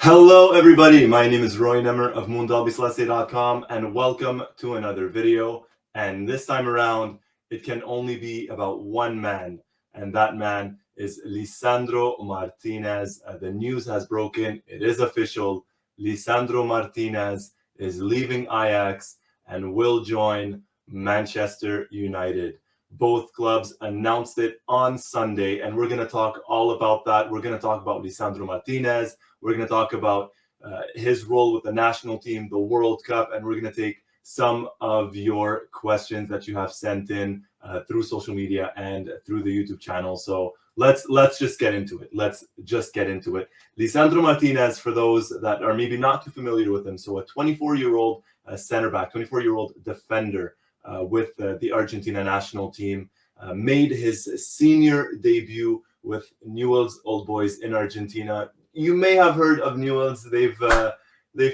Hello everybody, my name is Roy Nemmer of Mundo Albiceleste.com and welcome to another video. And this time around, it can only be about one man, and that man is Lisandro Martinez. The news has broken, it is official. Lisandro Martinez is leaving Ajax and will join Manchester United. Both clubs announced it on Sunday, and we're going to talk all about that. We're going to talk about Lisandro Martinez. We're going to talk about his role with the national team, the World Cup, and we're going to take some of your questions that you have sent in through social media and through the YouTube channel. So let's just get into it. Lisandro Martinez, for those that are maybe not too familiar with him, so a 24-year-old center back, 24-year-old defender with the Argentina national team, made his senior debut with Newell's Old Boys in Argentina. You may have heard of Newell's. They've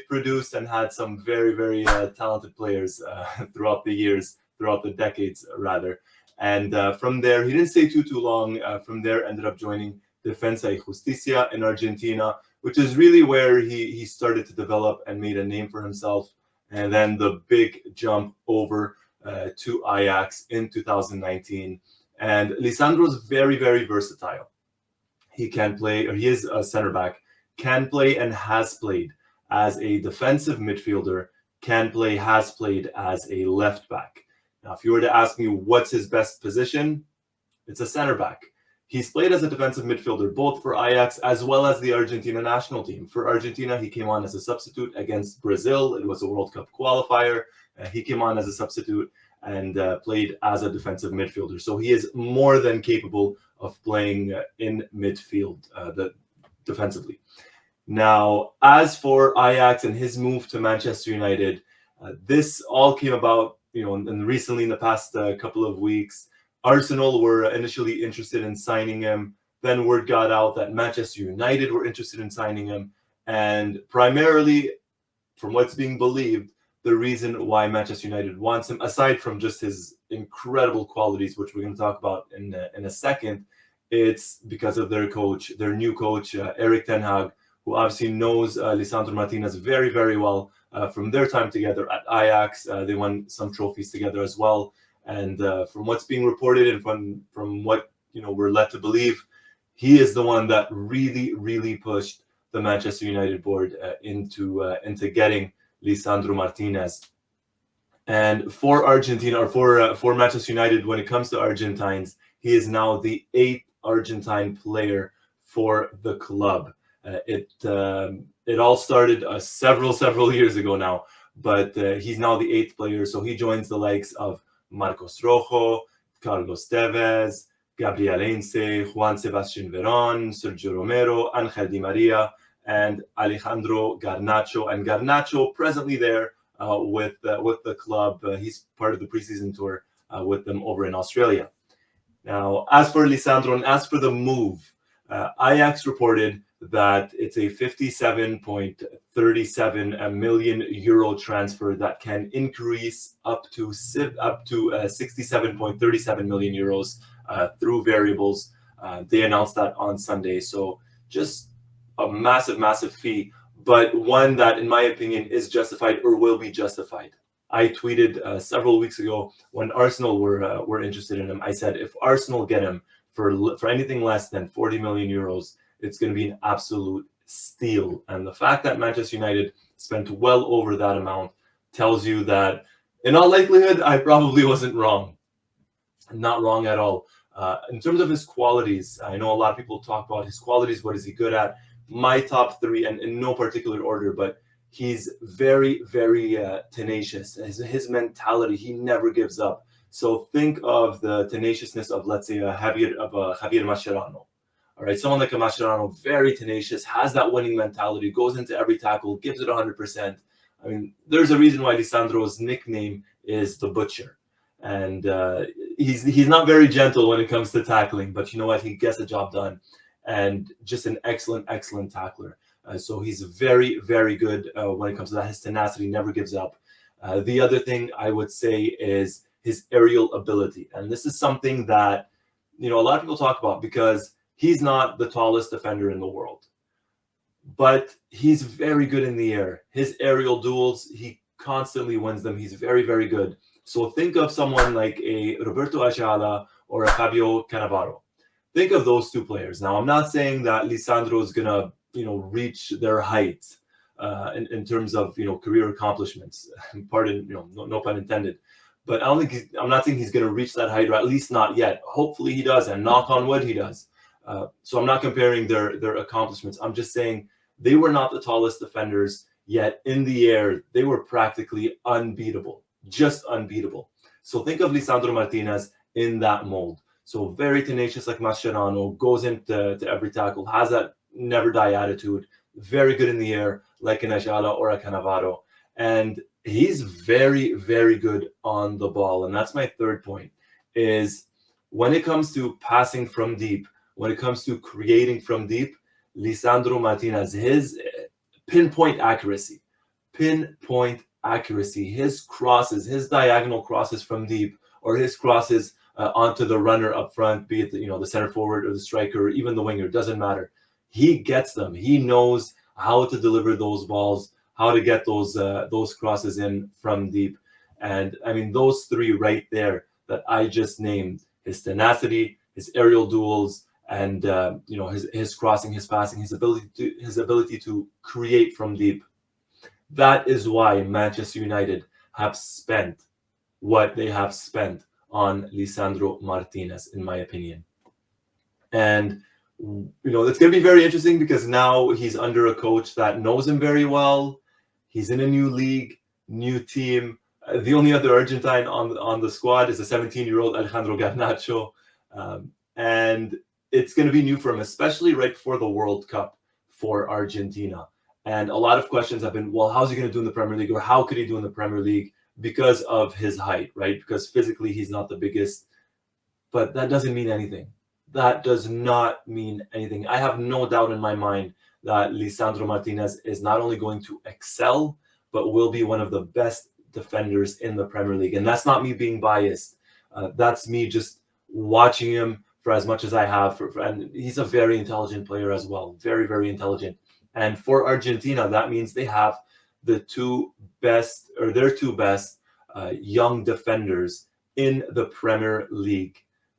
produced and had some very talented players throughout the years, throughout the decades rather. And from there, he didn't stay too long. From there, ended up joining Defensa y Justicia in Argentina, which is really where he started to develop and made a name for himself. And then the big jump over to Ajax in 2019. And Lisandro's very versatile. He can play, or he is a center back, can play and has played as a defensive midfielder, has played as a left back. Now, if you were to ask me what's his best position, it's a center back. He's played as a defensive midfielder, both for Ajax as well as the Argentina national team. For Argentina, he came on as a substitute against Brazil. It was a World Cup qualifier. He came on as a substitute and played as a defensive midfielder. So he is more than capable of playing in midfield defensively. Now, as for Ajax and his move to Manchester United, this all came about, and recently in the past couple of weeks. Arsenal were initially interested in signing him. Then word got out that Manchester United were interested in signing him. And primarily, from what's being believed, the reason why Manchester United wants him, aside from just his incredible qualities, which we're going to talk about in a second, it's because of their coach, their new coach, Erik ten Hag, who obviously knows Lisandro Martinez very well from their time together at Ajax. They won some trophies together as well. And from what's being reported and from what we're led to believe, he is the one that really pushed the Manchester United board into getting Lisandro Martinez. And for Argentina, or for Manchester United, when it comes to Argentines, he is now the 8th Argentine player for the club. It all started several years ago now, but he's now the 8th player. So he joins the likes of Marcos Rojo, Carlos Tevez, Gabriel Heinze, Juan Sebastian Veron, Sergio Romero, Angel Di Maria, and Alejandro Garnacho. And Garnacho presently there with the club. He's part of the preseason tour with them over in Australia. Now, as for Lisandro and as for the move, Ajax reported that it's a 57.37 million euro transfer that can increase up to 67.37 million euros through variables. They announced that on Sunday. So just a massive fee, but one that, in my opinion, is justified or will be justified. I tweeted several weeks ago when Arsenal were interested in him. I said, if Arsenal get him for anything less than 40 million euros, it's going to be an absolute steal. And the fact that Manchester United spent well over that amount tells you that, in all likelihood, I probably wasn't wrong. Not wrong at all. In terms of his qualities, I know a lot of people talk about his qualities. What is he good at? My top 3, and in no particular order, but he's very tenacious. His mentality, he never gives up. So think of the tenaciousness of, let's say, Javier Mascherano. All right, someone like a Mascherano, very tenacious, has that winning mentality, goes into every tackle, gives it 100%. I mean, there's a reason why Lisandro's nickname is the Butcher. And he's not very gentle when it comes to tackling, but you know what? He gets the job done. And just an excellent tackler. So he's very good when it comes to that. His tenacity, never gives up. The other thing I would say is his aerial ability. And this is something that, a lot of people talk about because he's not the tallest defender in the world. but he's very good in the air. His aerial duels, he constantly wins them. He's very, very good. So think of someone like a Roberto Ayala or a Fabio Cannavaro. Think of those two players. Now, I'm not saying that Lisandro is gonna, reach their heights in terms of career accomplishments. Pardon, no pun intended. But I'm not saying he's gonna reach that height, or at least not yet. Hopefully, he does, and knock on wood, he does. So I'm not comparing their accomplishments. I'm just saying they were not the tallest defenders, yet in the air they were practically unbeatable, just unbeatable. So think of Lisandro Martinez in that mold. So very tenacious like Mascherano, goes into every tackle, has that never die attitude, very good in the air like an Ayala or a Cannavaro. And he's very, very good on the ball. And that's my third point, is when it comes to passing from deep, when it comes to creating from deep, Lisandro Martinez, his pinpoint accuracy, his crosses, his diagonal crosses from deep, or his crosses onto the runner up front, be it the center forward or the striker or even the winger, doesn't matter. He gets them. He knows how to deliver those balls, how to get those crosses in from deep. And I mean, those three right there that I just named, his tenacity, his aerial duels, and his crossing, his passing, his ability to create from deep. That is why Manchester United have spent what they have spent on Lisandro Martinez, in my opinion. And it's going to be very interesting because now he's under a coach that knows him very well. He's in a new league, new team. The only other Argentine on the squad is a 17-year-old Alejandro Garnacho. And it's going to be new for him, especially right before the World Cup for Argentina. And a lot of questions have been, well, how's he going to do in the Premier League, or how could he do in the Premier League because of his height, right? Because physically he's not the biggest, but that doesn't mean anything. That does not mean anything. I have no doubt in my mind that Lisandro Martinez is not only going to excel, but will be one of the best defenders in the Premier League. And that's not me being biased. That's me just watching him for as much as I have. And he's a very intelligent player as well. Very, very intelligent. And for Argentina, that means they have their two best young defenders in the Premier League.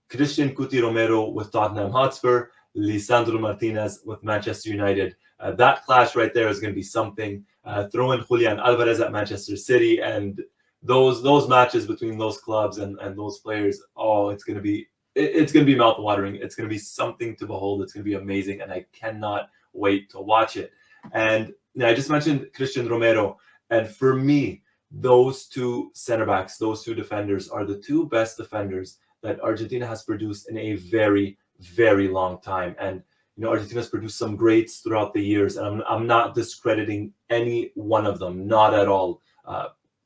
Christian Cuti Romero with Tottenham Hotspur, Lisandro Martinez with Manchester United. That clash right there is going to be something. Throw in Julian Alvarez at Manchester City, and those matches between those clubs and those players, it's going to be mouth-watering. It's going to be something to behold. It's going to be amazing, and I cannot wait to watch it. And I just mentioned Christian Romero, and for me, those two center backs, those two defenders are the two best defenders that Argentina has produced in a very, very long time. And Argentina has produced some greats throughout the years, and I'm not discrediting any one of them, not at all.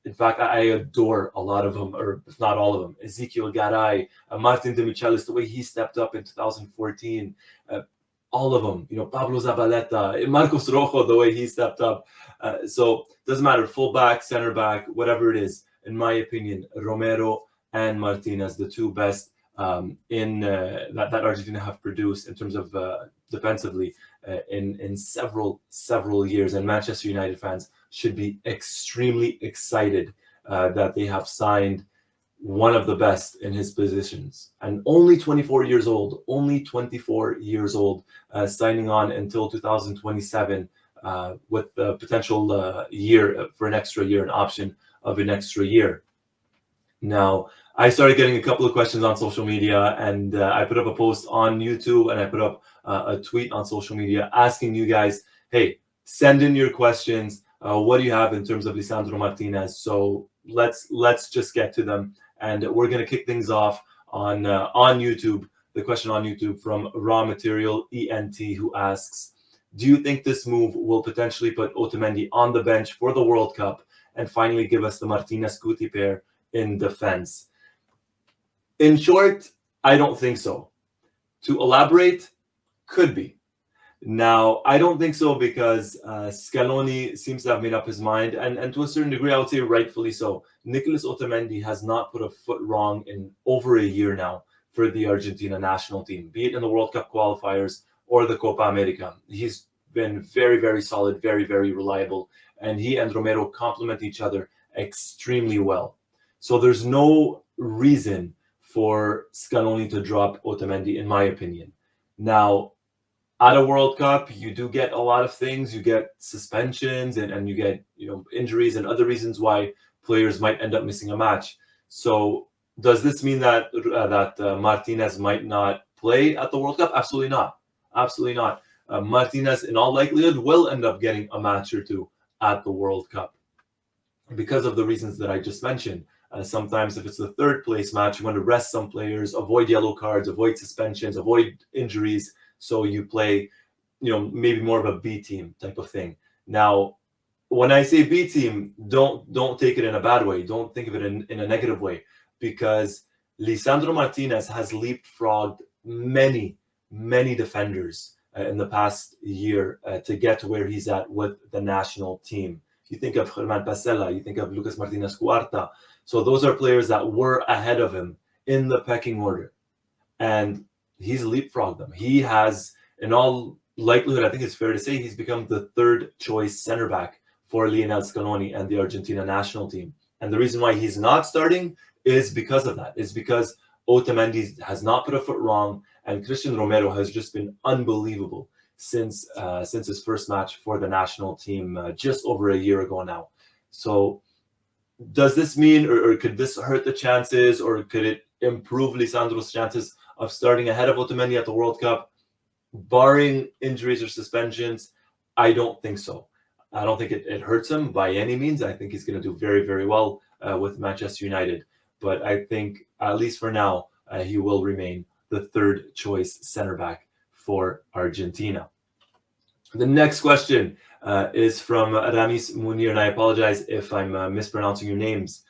In fact, I adore a lot of them, or if not all of them. Ezekiel Garay, Martin de Michelis, the way he stepped up in 2014, all of them. Pablo Zabaleta, Marcos Rojo, the way he stepped up. So it doesn't matter, fullback, center back, whatever it is. In my opinion, Romero and Martinez, the two best that Argentina have produced in terms of defensively in several years. And Manchester United fans should be extremely excited that they have signed one of the best in his positions, and only 24 years old, signing on until 2027 with the potential year for an extra year, an option of an extra year. Now, I started getting a couple of questions on social media, and I put up a post on YouTube, and I put up a tweet on social media asking you guys, hey, send in your questions. What do you have in terms of Lisandro Martinez? So let's just get to them. And we're going to kick things off on YouTube. The question on YouTube from Raw Material ENT, who asks, do you think this move will potentially put Otamendi on the bench for the World Cup and finally give us the Martinez-Guti pair in defense? In short, I don't think so. To elaborate, could be. Now, I don't think so because Scaloni seems to have made up his mind, and to a certain degree, I would say rightfully so. Nicolas Otamendi has not put a foot wrong in over a year now for the Argentina national team, be it in the World Cup qualifiers or the Copa America. He's been very, very solid, very, very reliable. And he and Romero complement each other extremely well. So there's no reason for Scaloni to drop Otamendi, in my opinion. Now, at a World Cup, you do get a lot of things. You get suspensions and you get injuries and other reasons why players might end up missing a match. So does this mean that Martinez might not play at the World Cup? Absolutely not. Absolutely not. Martinez, in all likelihood, will end up getting a match or two at the World Cup because of the reasons that I just mentioned. Sometimes if it's the third place match, you want to rest some players, avoid yellow cards, avoid suspensions, avoid injuries. So you play, maybe more of a B team type of thing. Now, when I say B team, don't take it in a bad way. Don't think of it in a negative way, because Lisandro Martinez has leapfrogged many, many defenders in the past year to get to where he's at with the national team. You think of Germán Pasella, you think of Lucas Martinez Cuarta. So those are players that were ahead of him in the pecking order. And he's leapfrogged them. He has, in all likelihood, I think it's fair to say, he's become the third choice center back for Lionel Scaloni and the Argentina national team. And the reason why he's not starting is because of that. It's because Otamendi has not put a foot wrong, and Christian Romero has just been unbelievable since his first match for the national team just over a year ago now. So does this mean, or could this hurt the chances, or could it improve Lisandro's chances of starting ahead of Otamendi at the World Cup? Barring injuries or suspensions, I don't think so. I don't think it hurts him by any means. I think he's going to do very, very well with Manchester United. But I think, at least for now, he will remain the third choice center back for Argentina. The next question is from Ramis Munir, and I apologize if I'm mispronouncing your names,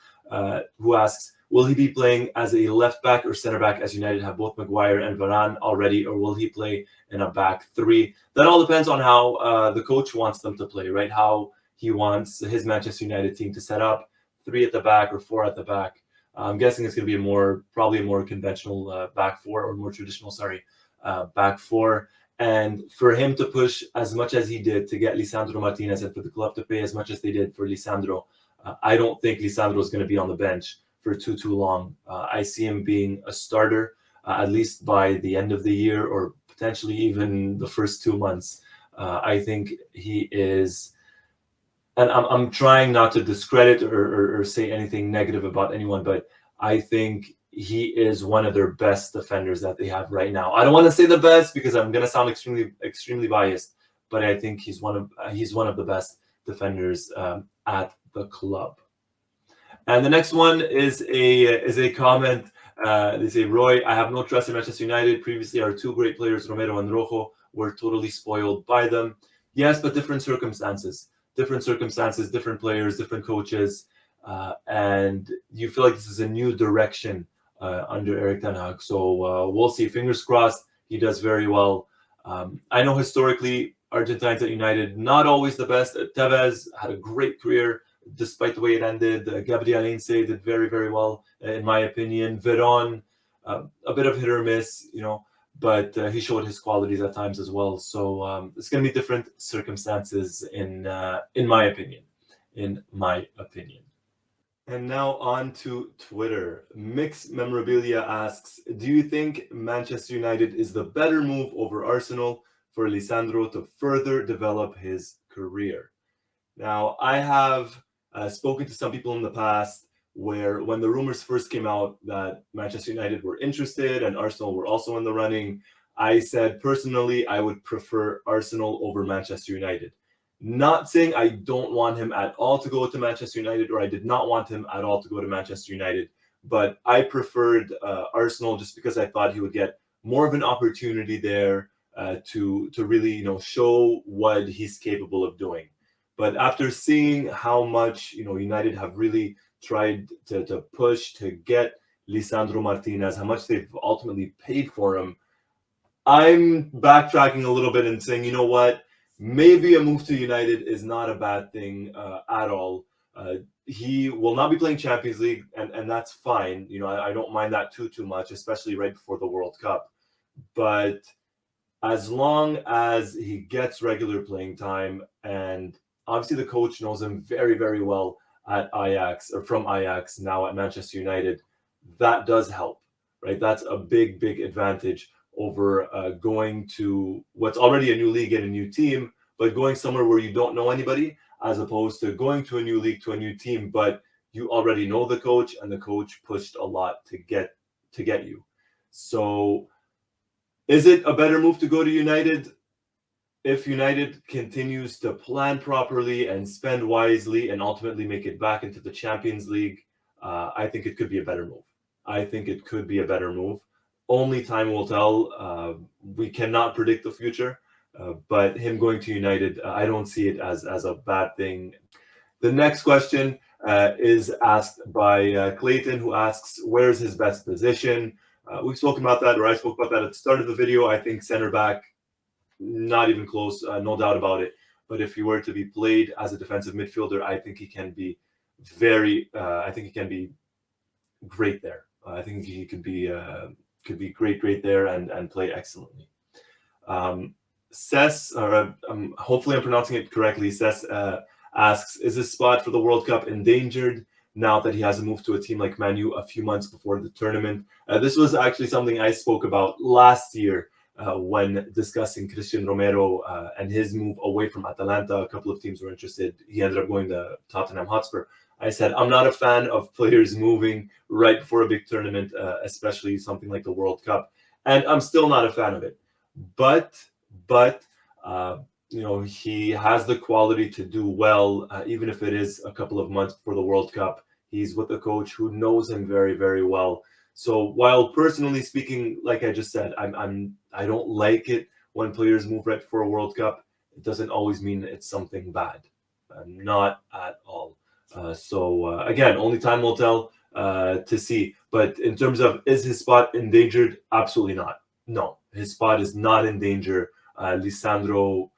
who asks, will he be playing as a left back or center back, as United have both Maguire and Varane already, or will he play in a back three? That all depends on how the coach wants them to play, right? How he wants his Manchester United team to set up, 3 at the back or 4 at the back. I'm guessing it's going to be probably a more conventional back four, or more traditional, back four. And for him to push as much as he did to get Lisandro Martinez, and for the club to pay as much as they did for Lisandro, I don't think Lisandro is going to be on the bench for too long. I see him being a starter at least by the end of the year, or potentially even the first 2 months. I think he is, and I'm trying not to discredit or say anything negative about anyone, but I think he is one of their best defenders that they have right now. I don't want to say the best because I'm going to sound extremely biased, but I think he's one of the best defenders at the club. And the next one is a comment. They say, Roy, I have no trust in Manchester United. Previously, our 2 great players, Romero and Rojo, were totally spoiled by them. Yes, but different circumstances, different players, different coaches. And you feel like this is a new direction under Erik ten Hag. So we'll see. Fingers crossed he does very well. I know historically, Argentines at United, not always the best. Tevez had a great career despite the way it ended. Gabriel Heinze did very, very well, in my opinion. Veron, a bit of hit or miss, but he showed his qualities at times as well. So it's going to be different circumstances in my opinion. And now on to Twitter. Mix Memorabilia asks, do you think Manchester United is the better move over Arsenal for Lisandro to further develop his career? Now, I have spoken to some people in the past where, when the rumors first came out that Manchester United were interested and Arsenal were also in the running, I said personally I would prefer Arsenal over Manchester United. Not saying I don't want him at all to go to Manchester United, or I did not want him at all to go to Manchester United, but I preferred Arsenal just because I thought he would get more of an opportunity there to really show what he's capable of doing. But after seeing how much United have really tried to push to get Lisandro Martinez, how much they've ultimately paid for him, I'm backtracking a little bit and saying, you know what? Maybe a move to United is not a bad thing at all. He will not be playing Champions League, and that's fine. I don't mind that too much, especially right before the World Cup. But as long as he gets regular playing time, and obviously the coach knows him very, very well at Ajax, or from Ajax, now at Manchester United, that does help, right? That's a big, big advantage over going to what's already a new league and a new team, but going somewhere where you don't know anybody, as opposed to going to a new league, to a new team, but you already know the coach, and the coach pushed a lot to get you. So is it a better move to go to United? If United continues to plan properly and spend wisely and ultimately make it back into the Champions League, I think it could be a better move. I think it could be a better move. Only time will tell. We cannot predict the future, but him going to United, I don't see it as a bad thing. The next question is asked by Clayton, who asks, where's his best position? We've spoken about that, or I spoke about that at the start of the video. I think center back, not even close, no doubt about it. But if he were to be played as a defensive midfielder, I think he can be I think he can be great there. I think he could be great there and play excellently. Ses, or hopefully I'm pronouncing it correctly, Ses asks, is his spot for the World Cup endangered now that he has to move to a team like Man U a few months before the tournament? This was actually something I spoke about last year when discussing Christian Romero and his move away from Atalanta. A couple of teams were interested. He ended up going to Tottenham Hotspur. I said, I'm not a fan of players moving right before a big tournament, especially something like the World Cup. And I'm still not a fan of it. But you know, he has the quality to do well, even if it is a couple of months before the World Cup. He's with a coach who knows him very, very well. So while personally speaking, like I just said, I don't like it when players move right before a World Cup. It doesn't always mean it's something bad. Not at all. Again, only time will tell to see. But in terms of, is his spot endangered? Absolutely not. No, his spot is not in danger. Lisandro,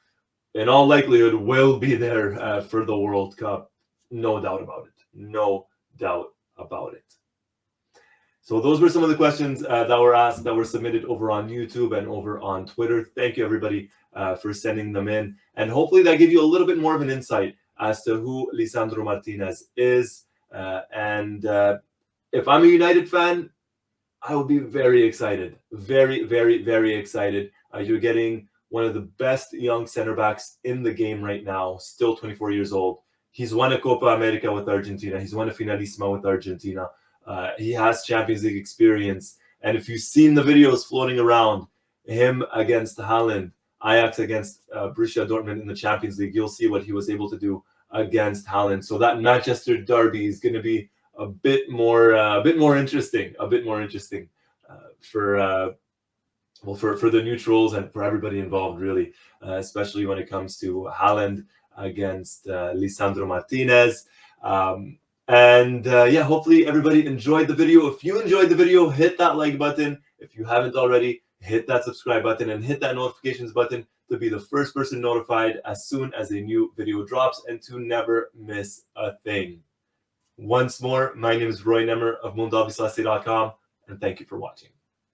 in all likelihood, will be there for the World Cup. No doubt about it. No doubt about it. So those were some of the questions that were asked, that were submitted over on YouTube and over on Twitter. Thank you, everybody, for sending them in. And hopefully that gave you a little bit more of an insight as to who Lisandro Martinez is. If I'm a United fan, I would be very excited. Very, very, very excited. You're getting one of the best young center backs in the game right now, still 24 years old. He's won a Copa America with Argentina. He's won a Finalissima with Argentina. He has Champions League experience. And if you've seen the videos floating around, him against Haaland, Ajax against Borussia Dortmund in the Champions League, you'll see what he was able to do against Haaland. So that Manchester derby is going to be a bit more interesting for the neutrals and for everybody involved, really, especially when it comes to Haaland against Lisandro Martinez. Yeah, hopefully everybody enjoyed the video. If you enjoyed the video, hit that like button. If you haven't already, hit that subscribe button and hit that notifications button to be the first person notified as soon as a new video drops and to never miss a thing. Once more, my name is Roy Nemmer of Mundo Albiceleste.com, and thank you for watching.